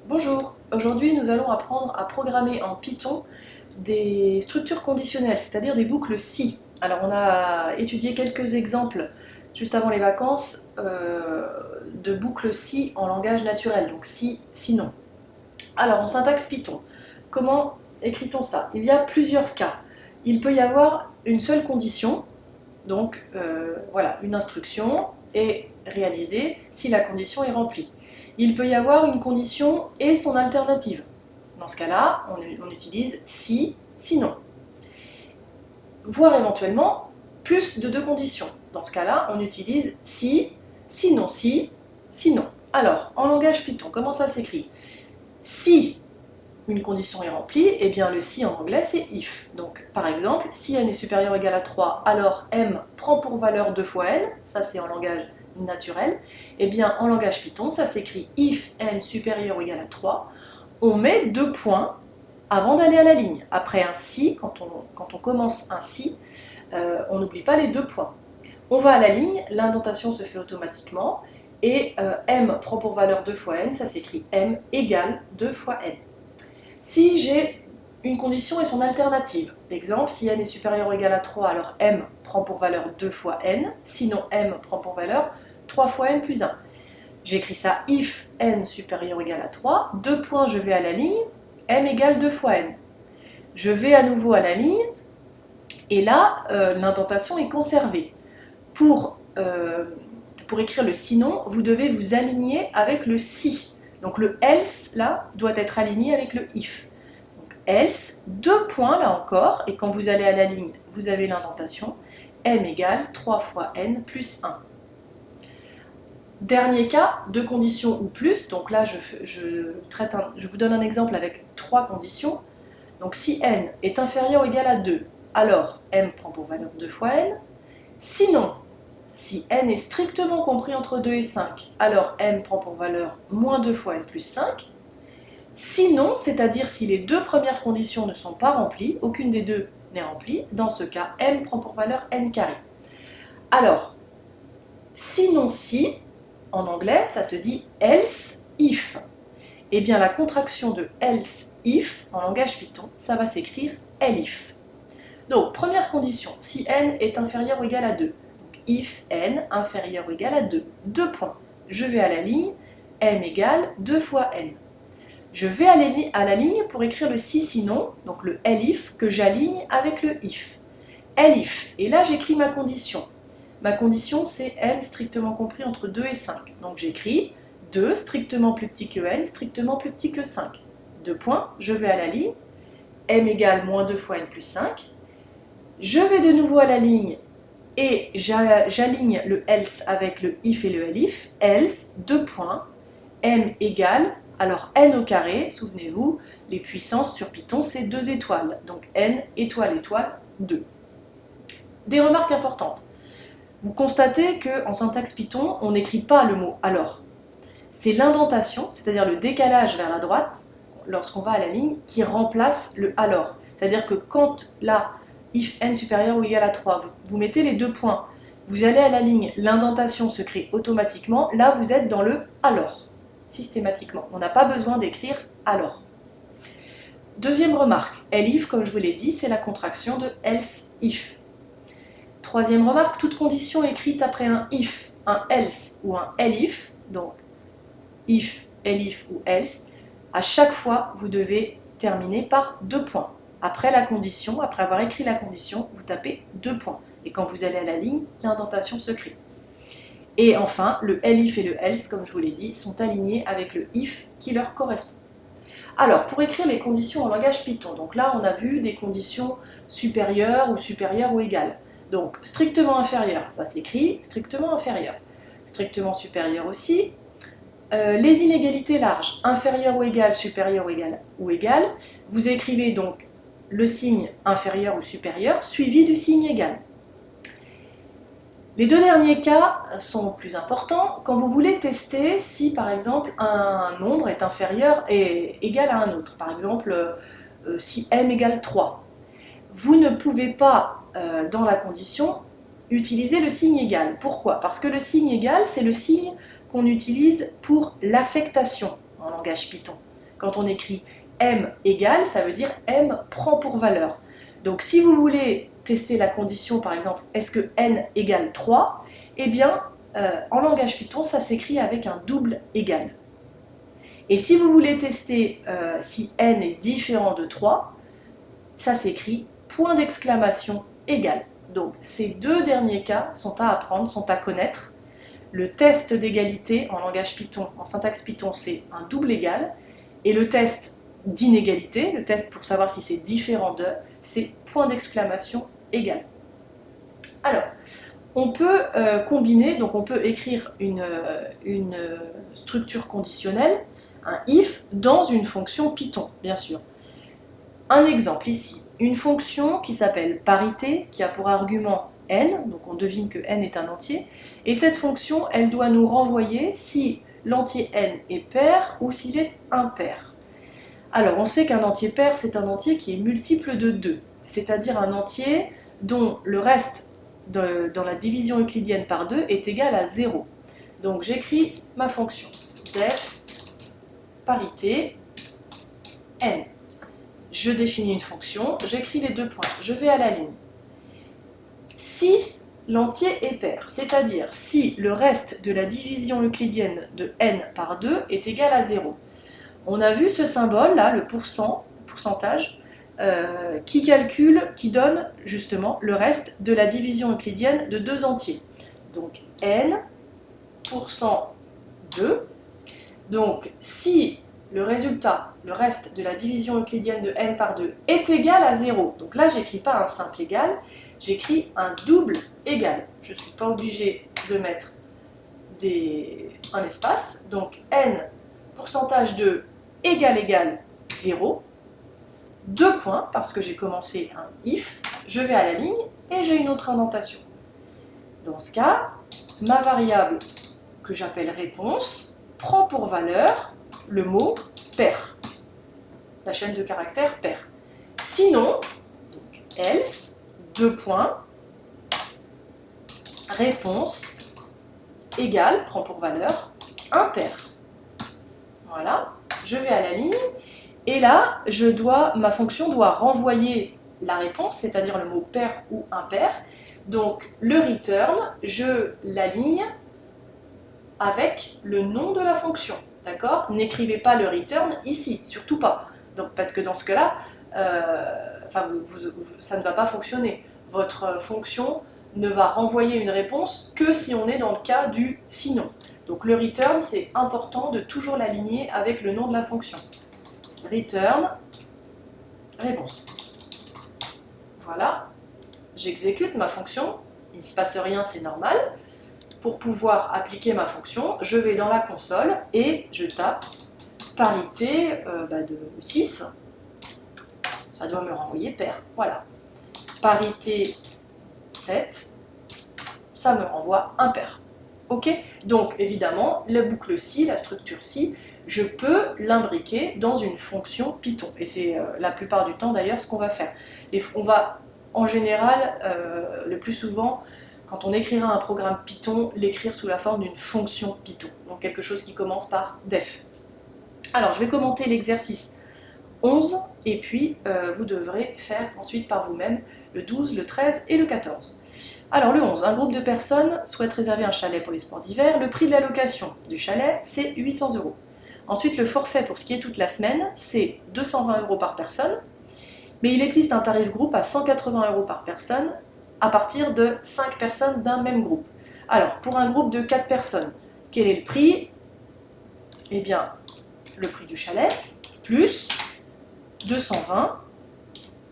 Bonjour, aujourd'hui nous allons apprendre à programmer en Python des structures conditionnelles, c'est-à-dire des boucles si. Alors on a étudié quelques exemples juste avant les vacances de boucles si en langage naturel, donc si, sinon. Alors en syntaxe Python, comment écrit-on ça? Il y a plusieurs cas. Il peut y avoir une seule condition, donc voilà, une instruction est réalisée si la condition est remplie. Il peut y avoir une condition et son alternative. Dans ce cas-là, on utilise si, sinon. Voire éventuellement plus de deux conditions. Dans ce cas-là, on utilise si, si, sinon. Alors, en langage Python, comment ça s'écrit? Si une condition est remplie, et bien le si en anglais c'est if. Donc par exemple, si n est supérieur ou égal à 3, alors m prend pour valeur 2 fois n, ça c'est en langage naturel. Et bien en langage Python, ça s'écrit if n supérieur ou égal à 3, on met 2 points avant d'aller à la ligne. Après un si, quand on commence un si, on n'oublie pas les 2 points. On va à la ligne, l'indentation se fait automatiquement, et m prend pour valeur 2 fois n, ça s'écrit m égale 2 fois n. Si j'ai une condition et son alternative, exemple, si n est supérieur ou égal à 3, alors m prend pour valeur 2 fois n, sinon m prend pour valeur 3 fois n plus 1. J'écris ça if n supérieur ou égal à 3, 2 points, je vais à la ligne, m égale 2 fois n. Je vais à nouveau à la ligne, et là, l'indentation est conservée. Pour écrire le sinon, vous devez vous aligner avec le si. Donc le else, là, doit être aligné avec le if. Donc else, 2 points là encore, et quand vous allez à la ligne, vous avez l'indentation, m égale 3 fois n plus 1. Dernier cas, 2 conditions ou plus, donc là je vous donne un exemple avec 3 conditions. Donc si n est inférieur ou égal à 2, alors m prend pour valeur 2 fois n. Sinon, si n est strictement compris entre 2 et 5, alors m prend pour valeur moins 2 fois n plus 5. Sinon, c'est-à-dire si les deux premières conditions ne sont pas remplies, aucune des deux n'est remplie, dans ce cas, m prend pour valeur n carré. Alors, sinon si, en anglais, ça se dit else if. Eh bien, la contraction de else if, en langage Python, ça va s'écrire elif. Donc, première condition, si n est inférieur ou égal à 2. Donc, if n inférieur ou égal à 2. 2 points. Je vais à la ligne, m égale 2 fois n. Je vais à la ligne pour écrire le si sinon, donc le elif, que j'aligne avec le if. Elif, et là j'écris ma condition. Ma condition c'est n strictement compris entre 2 et 5. Donc j'écris 2 strictement plus petit que n, strictement plus petit que 5. 2 points, je vais à la ligne, m égale moins 2 fois n plus 5. Je vais de nouveau à la ligne et j'aligne le else avec le if et le elif. Else, 2 points, m égale, alors n au carré, souvenez-vous, les puissances sur Python c'est 2 étoiles. Donc n étoile étoile 2. Des remarques importantes. Vous constatez qu'en syntaxe Python, on n'écrit pas le mot alors. C'est l'indentation, c'est-à-dire le décalage vers la droite, lorsqu'on va à la ligne, qui remplace le alors. C'est-à-dire que quand là, if n supérieur ou égal à 3, vous mettez les 2 points, vous allez à la ligne, l'indentation se crée automatiquement, là vous êtes dans le alors, systématiquement. On n'a pas besoin d'écrire alors. Deuxième remarque, elif, comme je vous l'ai dit, c'est la contraction de else if. Troisième remarque, toute condition écrite après un if, un else ou un elif, donc if, elif ou else, à chaque fois, vous devez terminer par 2 points. Après la condition, après avoir écrit la condition, vous tapez 2 points. Et quand vous allez à la ligne, l'indentation se crée. Et enfin, le elif et le else, comme je vous l'ai dit, sont alignés avec le if qui leur correspond. Alors, pour écrire les conditions en langage Python, donc là, on a vu des conditions supérieures ou égales. Donc, strictement inférieur, ça s'écrit strictement inférieur. Strictement supérieur aussi. Les inégalités larges, inférieur ou égal, supérieur ou égal, vous écrivez donc le signe inférieur ou supérieur suivi du signe égal. Les deux derniers cas sont plus importants quand vous voulez tester si par exemple un nombre est inférieur et égal à un autre. Par exemple, si m égale 3. Vous ne pouvez pas, dans la condition, utiliser le signe égal. Pourquoi? Parce que le signe égal, c'est le signe qu'on utilise pour l'affectation en langage Python. Quand on écrit m égale, ça veut dire m prend pour valeur. Donc si vous voulez tester la condition, par exemple, est-ce que n égale 3, eh bien, en langage Python, ça s'écrit avec un double égal. Et si vous voulez tester si n est différent de 3, ça s'écrit point d'exclamation égal. Donc ces deux derniers cas sont à apprendre, sont à connaître. Le test d'égalité en langage Python, en syntaxe Python, c'est un double égal. Et le test d'inégalité, le test pour savoir si c'est différent de, c'est point d'exclamation égal. Alors, on peut combiner, donc on peut écrire une structure conditionnelle, un if, dans une fonction Python, bien sûr. Un exemple ici, une fonction qui s'appelle parité, qui a pour argument n, donc on devine que n est un entier, et cette fonction, elle doit nous renvoyer si l'entier n est pair ou s'il est impair. Alors, on sait qu'un entier pair, c'est un entier qui est multiple de 2, c'est-à-dire un entier dont le reste dans la division euclidienne par 2 est égal à 0. Donc, j'écris ma fonction def parité n. Je définis une fonction, j'écris les deux points, je vais à la ligne. Si l'entier est pair, c'est-à-dire si le reste de la division euclidienne de n par 2 est égal à 0. On a vu ce symbole là, le pourcentage, qui donne justement le reste de la division euclidienne de deux entiers. Donc n % 2. Donc si le résultat, le reste de la division euclidienne de n par 2 est égal à 0, donc là j'écris pas un simple égal, j'écris un double égal. Je ne suis pas obligée de mettre un espace, donc n pourcentage de égal 0, 2 points, parce que j'ai commencé un if, je vais à la ligne et j'ai une autre indentation. Dans ce cas, ma variable que j'appelle réponse prend pour valeur le mot pair, la chaîne de caractères pair. Sinon, donc else, 2 points, réponse égale, prend pour valeur, impair. Voilà, je vais à la ligne, et là, ma fonction doit renvoyer la réponse, c'est-à-dire le mot pair ou impair. Donc, le return, je l'aligne avec le nom de la fonction. D'accord? N'écrivez pas le return ici, surtout pas. Donc, parce que dans ce cas-là, ça ne va pas fonctionner. Votre fonction ne va renvoyer une réponse que si on est dans le cas du sinon. Donc le return, c'est important de toujours l'aligner avec le nom de la fonction. Return, réponse. Voilà, j'exécute ma fonction, il ne se passe rien, c'est normal. Pour pouvoir appliquer ma fonction, je vais dans la console et je tape parité de 6. Ça doit me renvoyer pair, voilà. Parité 7, ça me renvoie impair. Ok? Donc évidemment, la boucle si, la structure si, je peux l'imbriquer dans une fonction Python. Et c'est la plupart du temps d'ailleurs ce qu'on va faire. On va en général, le plus souvent, quand on écrira un programme Python, l'écrire sous la forme d'une fonction Python. Donc quelque chose qui commence par def. Alors je vais commenter l'exercice 11 et puis vous devrez faire ensuite par vous-même le 12, le 13 et le 14. Alors le 11, un groupe de personnes souhaite réserver un chalet pour les sports d'hiver. Le prix de la location du chalet, c'est 800 €. Ensuite, le forfait pour skier toute la semaine, c'est 220 € par personne. Mais il existe un tarif groupe à 180 € par personne à partir de 5 personnes d'un même groupe. Alors, pour un groupe de 4 personnes, quel est le prix? Eh bien, le prix du chalet, plus 220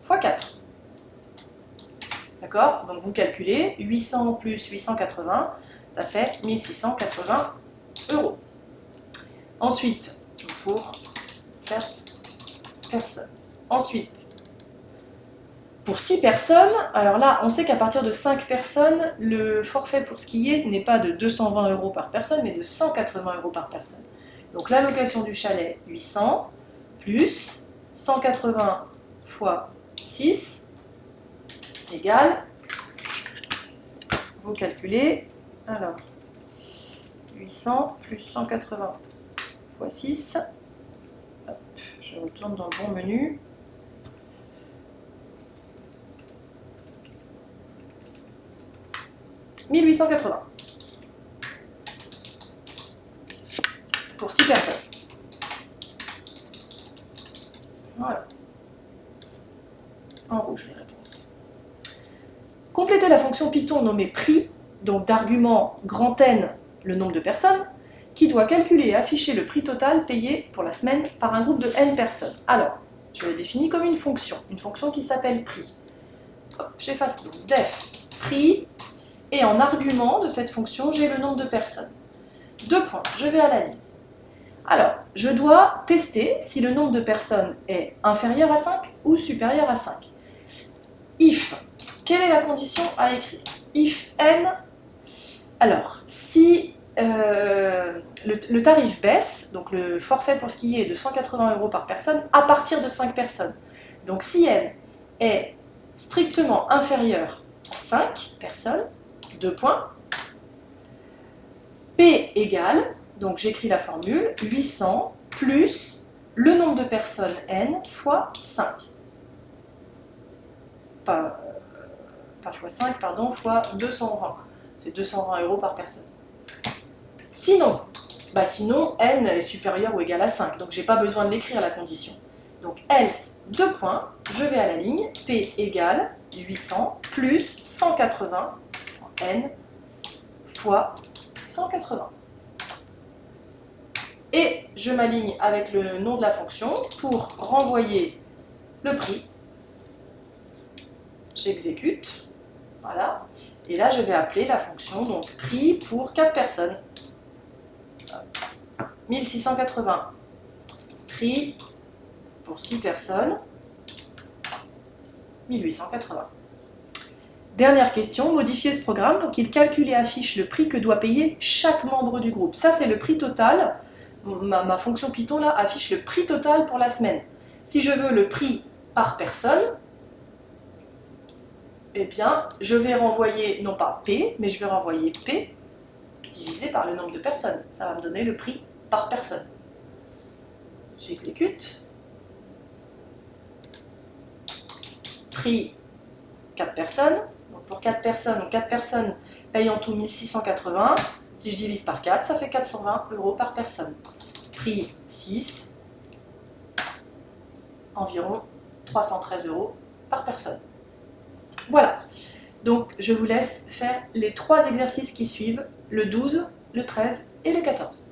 fois 4. D'accord? Donc vous calculez, 800 plus 880, ça fait 1680 €. Ensuite, pour 4 personnes. Ensuite, pour 6 personnes, alors là, on sait qu'à partir de 5 personnes, le forfait pour skier n'est pas de 220 € par personne, mais de 180 € par personne. Donc l'allocation du chalet, 800, plus 180 fois 6, égale, vous calculez, alors, 800 plus 180 fois 6, hop, retourne dans le bon menu. « 1880 pour 6 personnes. Voilà. En rouge les réponses. Complétez la fonction Python nommée prix, donc d'argument grand N, le nombre de personnes, qui doit calculer et afficher le prix total payé pour la semaine par un groupe de N personnes. Alors, je l'ai défini comme une fonction qui s'appelle prix. J'efface tout. Def, prix, et en argument de cette fonction, j'ai le nombre de personnes. 2 points, je vais à la ligne. Alors, je dois tester si le nombre de personnes est inférieur à 5 ou supérieur à 5. If, quelle est la condition à écrire? If n, alors, si le tarif baisse, donc le forfait pour skier est de 180 € par personne à partir de 5 personnes. Donc si n est strictement inférieur à 5 personnes, 2 points, P égale, donc j'écris la formule, 800 plus le nombre de personnes n fois 5. Pas fois 5, pardon, fois 220. C'est 220 € par personne. Sinon, sinon, n est supérieur ou égal à 5, donc j'ai pas besoin de l'écrire la condition. Donc else, 2 points, je vais à la ligne, P égale 800 plus 180, n fois 180. Et je m'aligne avec le nom de la fonction pour renvoyer le prix. J'exécute, voilà, et là je vais appeler la fonction donc prix pour 4 personnes. 1680. Prix pour 6 personnes, 1880. Dernière question, modifier ce programme pour qu'il calcule et affiche le prix que doit payer chaque membre du groupe. Ça, c'est le prix total. Ma fonction Python, là, affiche le prix total pour la semaine. Si je veux le prix par personne, eh bien, je vais renvoyer, non pas P, mais je vais renvoyer P divisé par le nombre de personnes. Ça va me donner le prix par personne. J'exécute. Prix 4 personnes. Donc pour 4 personnes payent en tout 1680. Si je divise par 4, ça fait 420 € par personne. Prix 6, environ 313 € par personne. Voilà. Donc je vous laisse faire les 3 exercices qui suivent, le 12, le 13 et le 14.